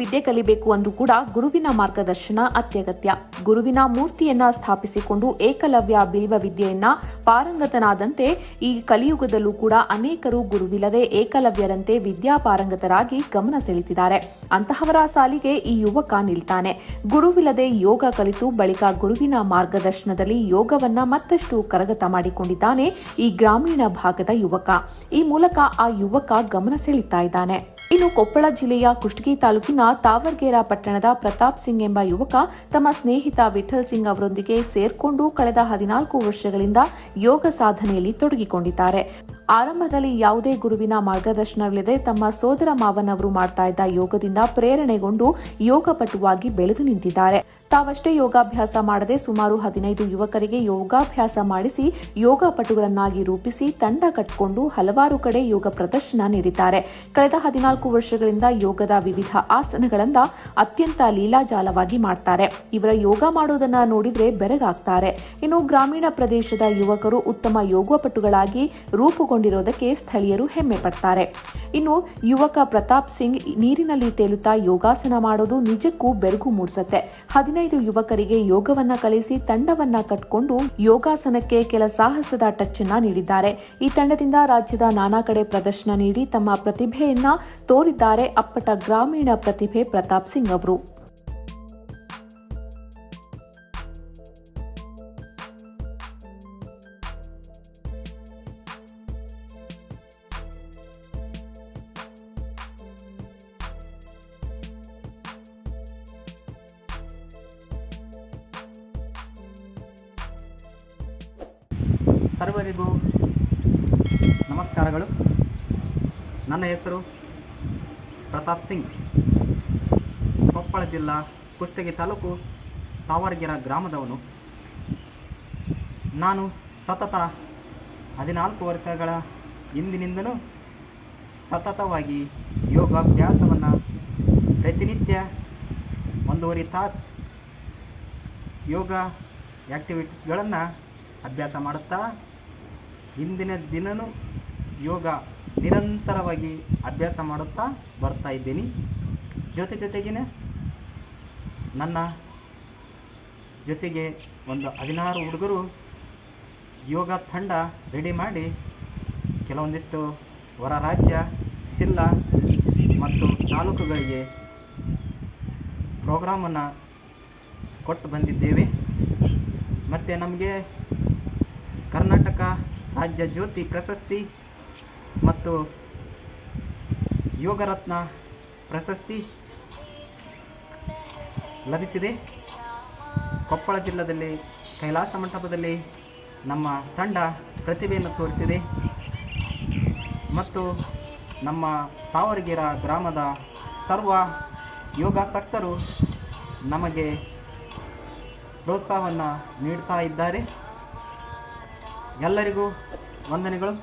ವಿದ್ಯೆ ಕಲಿಬೇಕು ಅಂದ್ರೂ ಕೂಡ ಗುರುವಿನ ಮಾರ್ಗದರ್ಶನ ಅತ್ಯಗತ್ಯ. ಗುರುವಿನ ಮೂರ್ತಿಯನ್ನ ಸ್ಥಾಪಿಸಿಕೊಂಡು ಏಕಲವ್ಯ ಬಿಲ್ವ ವಿದ್ಯೆಯನ್ನ ಪಾರಂಗತನಾದಂತೆ ಈ ಕಲಿಯುಗದಲ್ಲೂ ಕೂಡ ಅನೇಕರು ಗುರುವಿಲ್ಲದೆ ಏಕಲವ್ಯರಂತೆ ವಿದ್ಯಾಪಾರಂಗತರಾಗಿ ಗಮನ ಸೆಳೆದಿದ್ದಾರೆ. ಅಂತಹವರ ಸಾಲಿಗೆ ಈ ಯುವಕ ನಿಲ್ತಾನೆ. ಗುರುವಿಲ್ಲದೆ ಯೋಗ ಕಲಿತು ಬಳಿಕ ಗುರುವಿನ ಮಾರ್ಗದರ್ಶನದಲ್ಲಿ ಯೋಗವನ್ನ ಮತ್ತಷ್ಟು ಕರಗತ ಮಾಡಿಕೊಂಡಿದ್ದಾನೆ ಈ ಗ್ರಾಮೀಣ ಭಾಗದ ಯುವಕ. ಈ ಮೂಲಕ ಆ ಯುವಕ ಗಮನ ಸೆಳೀತಾ ಇದ್ದಾನೆ. ಇನ್ನು ಕೊಪ್ಪಳ ಜಿಲ್ಲೆಯ ಕುಷ್ಟಗಿ ತಾಲೂಕಿನ ತಾವರ್ಗೇರ ಪಟ್ಟಣದ ಪ್ರತಾಪ್ ಸಿಂಗ್ ಎಂಬ ಯುವಕ ತಮ್ಮ ಸ್ನೇಹಿತ ವಿಠಲ್ ಸಿಂಗ್ ಅವರೊಂದಿಗೆ ಸೇರ್ಕೊಂಡು ಕಳೆದ 14 ವರ್ಷಗಳಿಂದ ಯೋಗ ಸಾಧನೆಯಲ್ಲಿ ತೊಡಗಿಕೊಂಡಿದ್ದಾರೆ. ಆರಂಭದಲ್ಲಿ ಯಾವುದೇ ಗುರುವಿನ ಮಾರ್ಗದರ್ಶನವಿಲ್ಲದೆ ತಮ್ಮ ಸೋದರ ಮಾವನವರು ಮಾಡ್ತಾ ಇದ್ದ ಯೋಗದಿಂದ ಪ್ರೇರಣೆಗೊಂಡು ಯೋಗಪಟುವಾಗಿ ಬೆಳೆದು ನಿಂತಿದ್ದಾರೆ. ತಾವಷ್ಟೇ ಯೋಗಾಭ್ಯಾಸ ಮಾಡದೆ ಸುಮಾರು 15 ಯುವಕರಿಗೆ ಯೋಗಾಭ್ಯಾಸ ಮಾಡಿಸಿ ಯೋಗಪಟುಗಳನ್ನಾಗಿ ರೂಪಿಸಿ ತಂಡ ಕಟ್ಟಿಕೊಂಡು ಹಲವಾರು ಕಡೆ ಯೋಗ ಪ್ರದರ್ಶನ ನೀಡಿದ್ದಾರೆ. ಕಳೆದ 14 ವರ್ಷಗಳಿಂದ ಯೋಗದ ವಿವಿಧ ಆಸನಗಳಿಂದ ಅತ್ಯಂತ ಲೀಲಾಜಾಲವಾಗಿ ಮಾಡ್ತಾರೆ. ಇವರ ಯೋಗ ಮಾಡೋದನ್ನ ನೋಡಿದ್ರೆ ಬೆರಗಾಗ್ತಾರೆ. ಇನ್ನು ಗ್ರಾಮೀಣ ಪ್ರದೇಶದ ಯುವಕರು ಉತ್ತಮ ಯೋಗಪಟುಗಳಾಗಿ ರೂಪುಗೊಂಡಿರೋದಕ್ಕೆ ಸ್ಥಳೀಯರು ಹೆಮ್ಮೆ ಪಡ್ತಾರೆ. ಇನ್ನು ಯುವಕ ಪ್ರತಾಪ್ ಸಿಂಗ್ ನೀರಿನಲ್ಲಿ ತೇಲುತ್ತಾ ಯೋಗಾಸನ ಮಾಡೋದು ನಿಜಕ್ಕೂ ಬೆರಗು ಮೂಡಿಸುತ್ತೆ. 15 ಯುವಕರಿಗೆ ಯೋಗವನ್ನ ಕಲಿಸಿ ತಂಡವನ್ನ ಕಟ್ಟಿಕೊಂಡು ಯೋಗಾಸನಕ್ಕೆ ಕೆಲ ಸಾಹಸದ ಟಚ್ ಅನ್ನ ನೀಡಿದ್ದಾರೆ. ಈ ತಂಡದಿಂದ ರಾಜ್ಯದ ನಾನಾ ಕಡೆ ಪ್ರದರ್ಶನ ನೀಡಿ ತಮ್ಮ ಪ್ರತಿಭೆಯನ್ನ ತೋರಿದ್ದಾರೆ ಅಪ್ಪಟ ಗ್ರಾಮೀಣ ಪ್ರತಿಭೆ ಪ್ರತಾಪ್ ಸಿಂಗ್ ಅವರು. ಸರ್ವರಿಗೂ ನಮಸ್ಕಾರಗಳು. ನನ್ನ ಹೆಸರು ಪ್ರತಾಪ್ ಸಿಂಗ್. ಕೊಪ್ಪಳ ಜಿಲ್ಲಾ ಕುಷ್ಟಗಿ ತಾಲೂಕು ತಾವರ್ಗೆರ ಗ್ರಾಮದವನು. ನಾನು ಸತತ 14 ವರ್ಷಗಳ ಹಿಂದಿನಿಂದಲೂ ಸತತವಾಗಿ ಯೋಗಾಭ್ಯಾಸವನ್ನು ಪ್ರತಿನಿತ್ಯ 1.5 ತಾಸು ಯೋಗ ಆ್ಯಕ್ಟಿವಿಟೀಸ್ಗಳನ್ನು ಅಭ್ಯಾಸ ಮಾಡುತ್ತಾ ಹಿಂದಿನ ದಿನವೂ ಯೋಗ ನಿರಂತರವಾಗಿ ಅಭ್ಯಾಸ ಮಾಡುತ್ತಾ ಬರ್ತಾ ಇದ್ದೀನಿ. ಜೊತೆಗಿನ ನನ್ನ ಜೊತೆಗೆ ಒಂದು 16 ಹುಡುಗರು ಯೋಗ ತಂಡ ರೆಡಿ ಮಾಡಿ ಕೆಲವೊಂದಿಷ್ಟು ಹೊರ ರಾಜ್ಯ, ಜಿಲ್ಲಾ ಮತ್ತು ತಾಲೂಕುಗಳಿಗೆ ಪ್ರೋಗ್ರಾಮನ್ನು ಕೊಟ್ಟು ಬಂದಿದ್ದೇವೆ. ಮತ್ತು ನಮಗೆ ಕರ್ನಾಟಕ ರಾಜ್ಯ ಜ್ಯೋತಿ ಪ್ರಶಸ್ತಿ ಮತ್ತು ಯೋಗರತ್ನ ಪ್ರಶಸ್ತಿ ಲಭಿಸಿದೆ. ಕೊಪ್ಪಳ ಜಿಲ್ಲೆಯಲ್ಲಿ ಕೈಲಾಸ ಮಂಟಪದಲ್ಲಿ ನಮ್ಮ ತಂಡ ಪ್ರತಿಭೆಯನ್ನು ತೋರಿಸಿದೆ ಮತ್ತು ನಮ್ಮ ತಾವರ್ಗೆರ ಗ್ರಾಮದ ಸರ್ವ ಯೋಗಾಸಕ್ತರು ನಮಗೆ ಪ್ರೋತ್ಸಾಹವನ್ನು ನೀಡ್ತಾ ಇದ್ದಾರೆ. ಎಲ್ಲರಿಗೂ ವಂದನೆಗಳು.